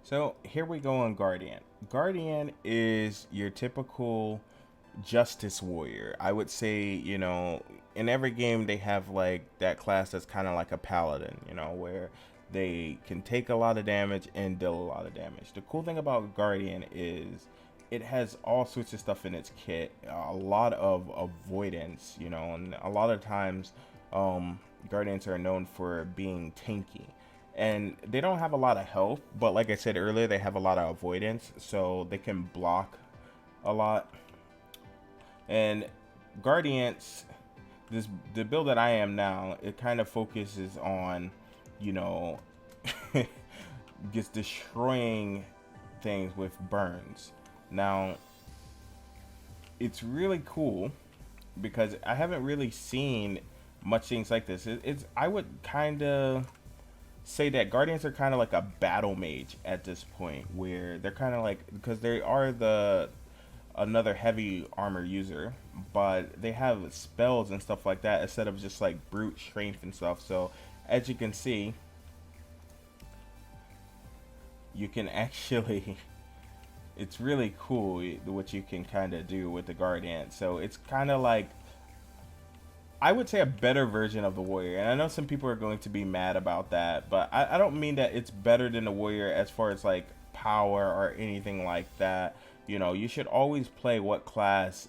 So here we go on Guardian. Guardian is your typical justice warrior. I would say, in every game they have like that class that's kind of like a paladin, where they can take a lot of damage and deal a lot of damage. The cool thing about Guardian is it has all sorts of stuff in its kit, a lot of avoidance, and a lot of times Guardians are known for being tanky. And they don't have a lot of health, but like I said earlier, they have a lot of avoidance, so they can block a lot. And Guardians, the build that I am now, it kind of focuses on, you know, just destroying things with burns. Now, it's really cool because I haven't really seen much things like this. It's I would kind of say that Guardians are kind of like a battle mage at this point, where they're kind of like, because they are the another heavy armor user, but they have spells and stuff like that instead of just like brute strength and stuff. So as you can see, you can actually it's really cool what you can kind of do with the Guardian. So it's kind of like, I would say, a better version of the warrior. And I know some people are going to be mad about that, but I don't mean that it's better than the warrior as far as like power or anything like that. You should always play what class,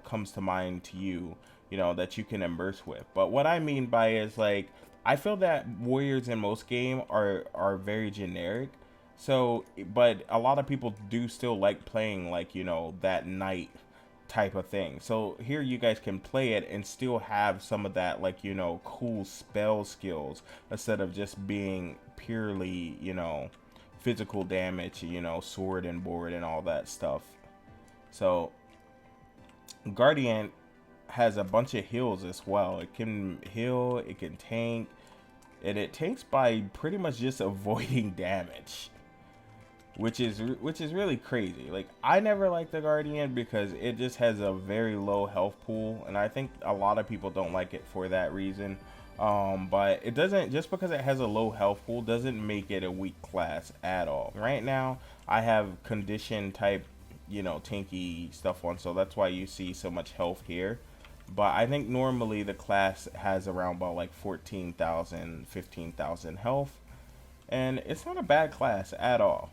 comes to mind to you, that you can immerse with. But what I mean by is like, I feel that warriors in most game are very generic. So, but a lot of people do still like playing like, that knight type of thing. So here you guys can play it and still have some of that like, cool spell skills instead of just being purely, physical damage, sword and board and all that stuff. So Guardian has a bunch of heals as well. It can heal, it can tank, and it tanks by pretty much just avoiding damage, which is really crazy. Like, I never liked the Guardian because it just has a very low health pool, and I think a lot of people don't like it for that reason. But it doesn't, just because it has a low health pool doesn't make it a weak class at all. Right now I have condition type, tanky stuff on, so that's why you see so much health here. But I think normally the class has around about like 14,000, 15,000 health, and it's not a bad class at all.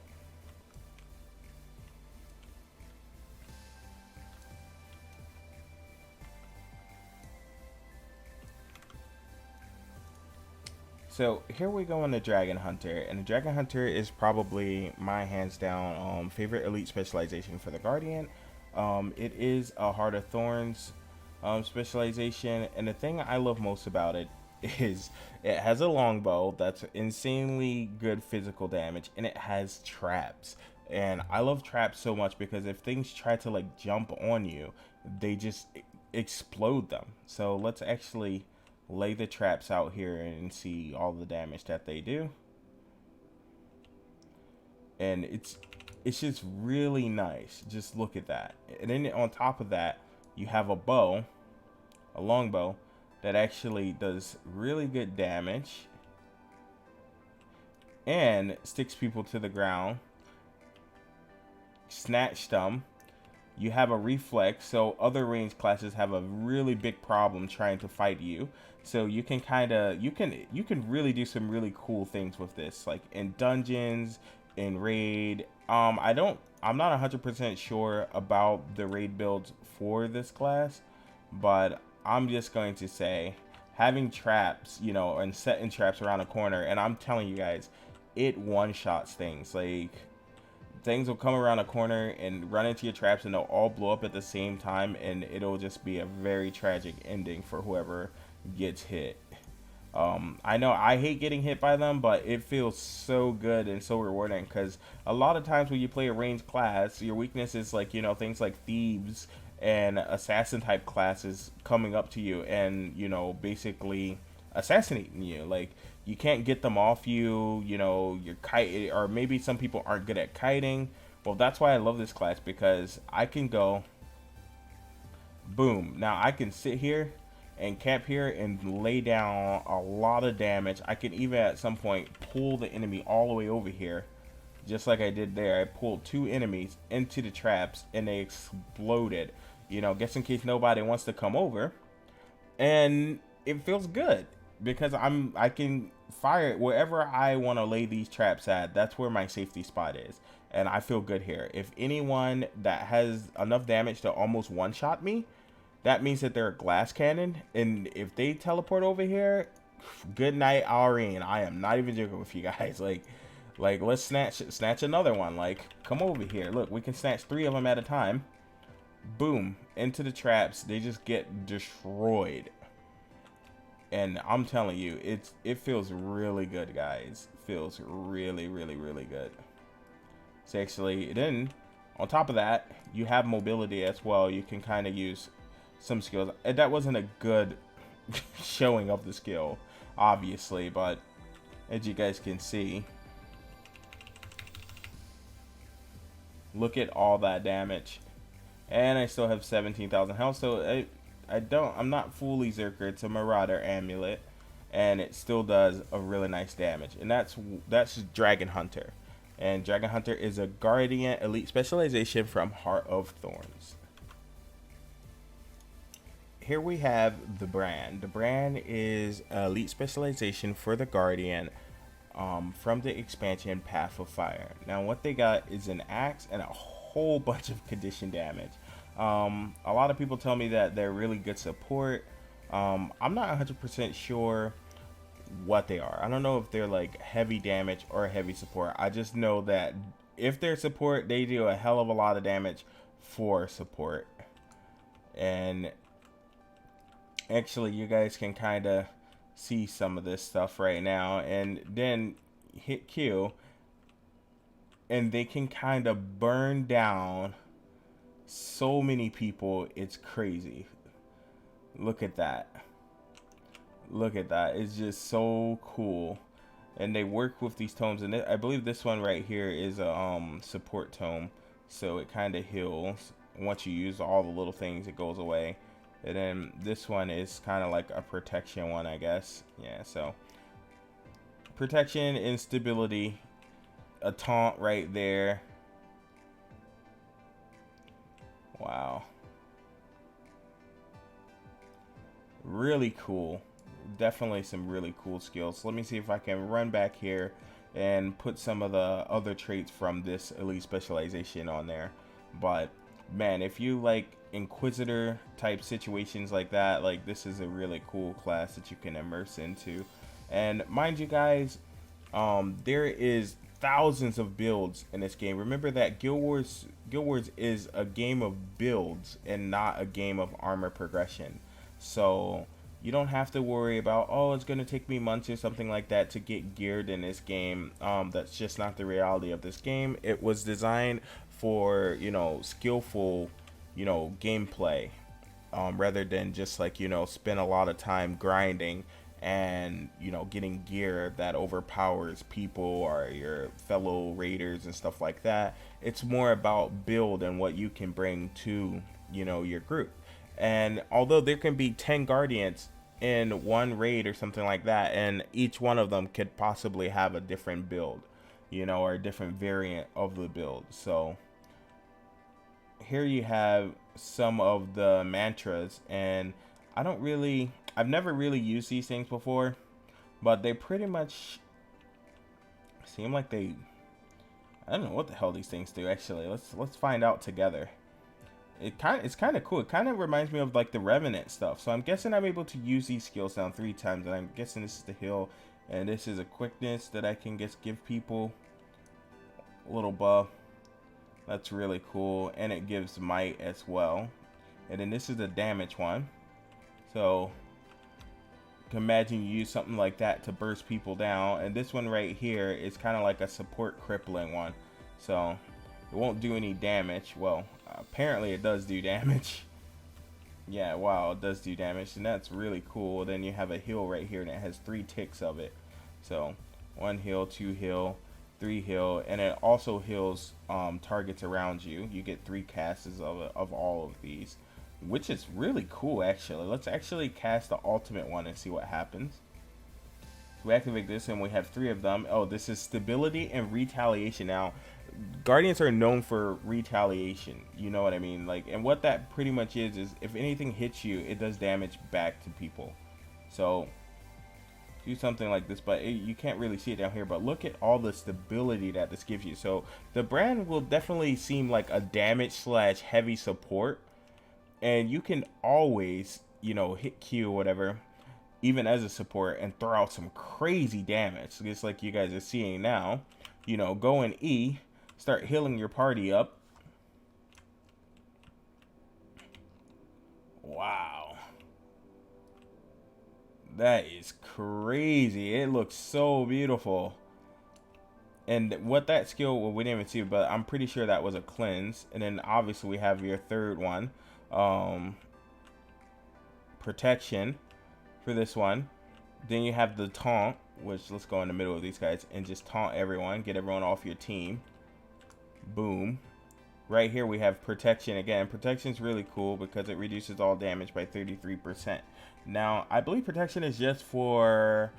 So here we go on the Dragon Hunter, and the Dragon Hunter is probably my hands down favorite elite specialization for the Guardian. It is a Heart of Thorns specialization, and the thing I love most about it is it has a longbow that's insanely good physical damage, and it has traps. And I love traps so much because if things try to like jump on you, they just explode them. So let's actually lay the traps out here and see all the damage that they do. And it's just really nice. Just look at that. And then on top of that, you have a bow, a longbow, that actually does really good damage and sticks people to the ground, snatch them. You have a reflex, so other range classes have a really big problem trying to fight you. So you can you can really do some really cool things with this, like in dungeons, in raid. I'm not 100% sure about the raid builds for this class, but I'm just going to say having traps, and setting traps around a corner, and I'm telling you guys, it one shots things. Like, things will come around a corner and run into your traps, and they'll all blow up at the same time, and it'll just be a very tragic ending for whoever gets hit. I know I hate getting hit by them, but it feels so good and so rewarding, because a lot of times when you play a ranged class, your weakness is like, things like thieves and assassin type classes coming up to you and, basically assassinating you. Like, you can't get them off you, you're kite, or maybe some people aren't good at kiting. Well, that's why I love this class, because I can go boom. Now I can sit here and camp here and lay down a lot of damage. I can even at some point pull the enemy all the way over here just like I did there. I pulled 2 enemies into the traps and they exploded. You know, just in case nobody wants to come over. And it feels good because I can fire it wherever I want to lay these traps at. That's where my safety spot is, and I feel good here. If anyone that has enough damage to almost one-shot me, that means that they're a glass cannon, and if they teleport over here, good night, Aurene. I am not even joking with you guys. Like let's snatch another one. Like, come over here. Look, we can snatch 3 of them at a time. Boom, into the traps. They just get destroyed. And I'm telling you, it feels really good, guys. Feels really, really, really good. So actually, then on top of that, you have mobility as well. You can kind of use some skills. And that wasn't a good showing of the skill, obviously, but as you guys can see, look at all that damage. And I still have 17,000 health, so I'm not fully Zerker. It's a Marauder amulet, and it still does a really nice damage. And that's Dragon Hunter, and Dragon Hunter is a Guardian elite specialization from Heart of Thorns. Here we have the Brand. The Brand is elite specialization for the Guardian, from the expansion Path of Fire. Now, what they got is an axe and a whole bunch of condition damage. A lot of people tell me that they're really good support. I'm not 100% sure what they are. I don't know if they're like heavy damage or heavy support. I just know that if they're support, they do a hell of a lot of damage for support. And actually, you guys can kind of see some of this stuff right now, and then hit Q, and they can kind of burn down so many people. It's crazy. Look at that. Look at that. It's just so cool. And they work with these tomes, and I believe this one right here is a support tome, so it kind of heals. Once you use all the little things, it goes away. And then this one is kind of like a protection one, I guess. Yeah, so protection and stability. A taunt right there. Wow. Really cool. Definitely some really cool skills. Let me see if I can run back here and put some of the other traits from this elite specialization on there. But man, if you like Inquisitor type situations like that, like, this is a really cool class that you can immerse into. And mind you guys, there is thousands of builds in this game. Remember that Guild Wars is a game of builds and not a game of armor progression. So you don't have to worry about, oh, it's gonna take me months or something like that to get geared in this game. That's just not the reality of this game. It was designed for, you know, skillful, you know, gameplay, rather than just like, you know, spend a lot of time grinding and, you know, getting gear that overpowers people or your fellow raiders and stuff like that. It's more about build and what you can bring to, you know, your group. And although there can be 10 guardians in one raid or something like that, and each one of them could possibly have a different build, you know, or a different variant of the build. So here you have some of the mantras, and I've never really used these things before, but they pretty much seem like I don't know what the hell these things do. Actually, let's find out together. It's kind of cool. It kind of reminds me of like the Revenant stuff. So I'm guessing I'm able to use these skills down 3 times, and I'm guessing this is the heal, and this is a quickness that I can just give people a little buff. That's really cool, and it gives might as well. And then this is the damage one. So you can imagine you use something like that to burst people down. And this one right here is kind of like a support crippling one. So it won't do any damage. Well, apparently it does do damage. Yeah, wow, it does do damage, and that's really cool. Then you have a heal right here, and it has 3 ticks of it. So 1 heal, 2 heal, 3 heal, and it also heals targets around you. You get 3 casts of all of these, which is really cool. Actually, let's actually cast the ultimate one and see what happens. So we activate this and we have 3 of them. Oh, this is stability and retaliation. Now, Guardians are known for retaliation. You know what I mean? Like, and what that pretty much is if anything hits you, it does damage back to people. So do something like this, but you can't really see it down here, but look at all the stability that this gives you. So the brand will definitely seem like a damage slash heavy support, and you can always, you know, hit Q or whatever, even as a support, and throw out some crazy damage, just like you guys are seeing now. You know, go in E, start healing your party up. Wow, that is crazy. It looks so beautiful. And what that skill, well, we didn't even see it, but I'm pretty sure that was a cleanse. And then obviously we have your third one, protection for this one. Then you have the taunt, which, let's go in the middle of these guys and just taunt everyone, get everyone off your team. Boom. Right here we have protection again. Protection is really cool because it reduces all damage by 33%. Now, I believe protection is just for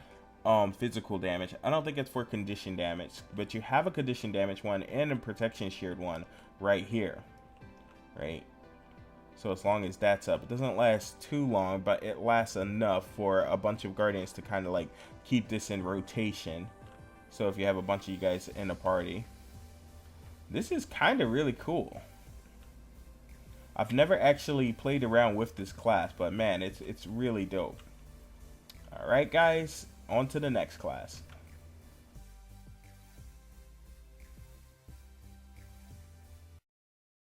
physical damage. I don't think it's for condition damage, but you have a condition damage one and a protection shared one right here, right? So as long as that's up, it doesn't last too long, but it lasts enough for a bunch of Guardians to kind of like keep this in rotation. So if you have a bunch of you guys in a party, this is kind of really cool. I've never actually played around with this class, but man, it's really dope. All right, guys, on to the next class.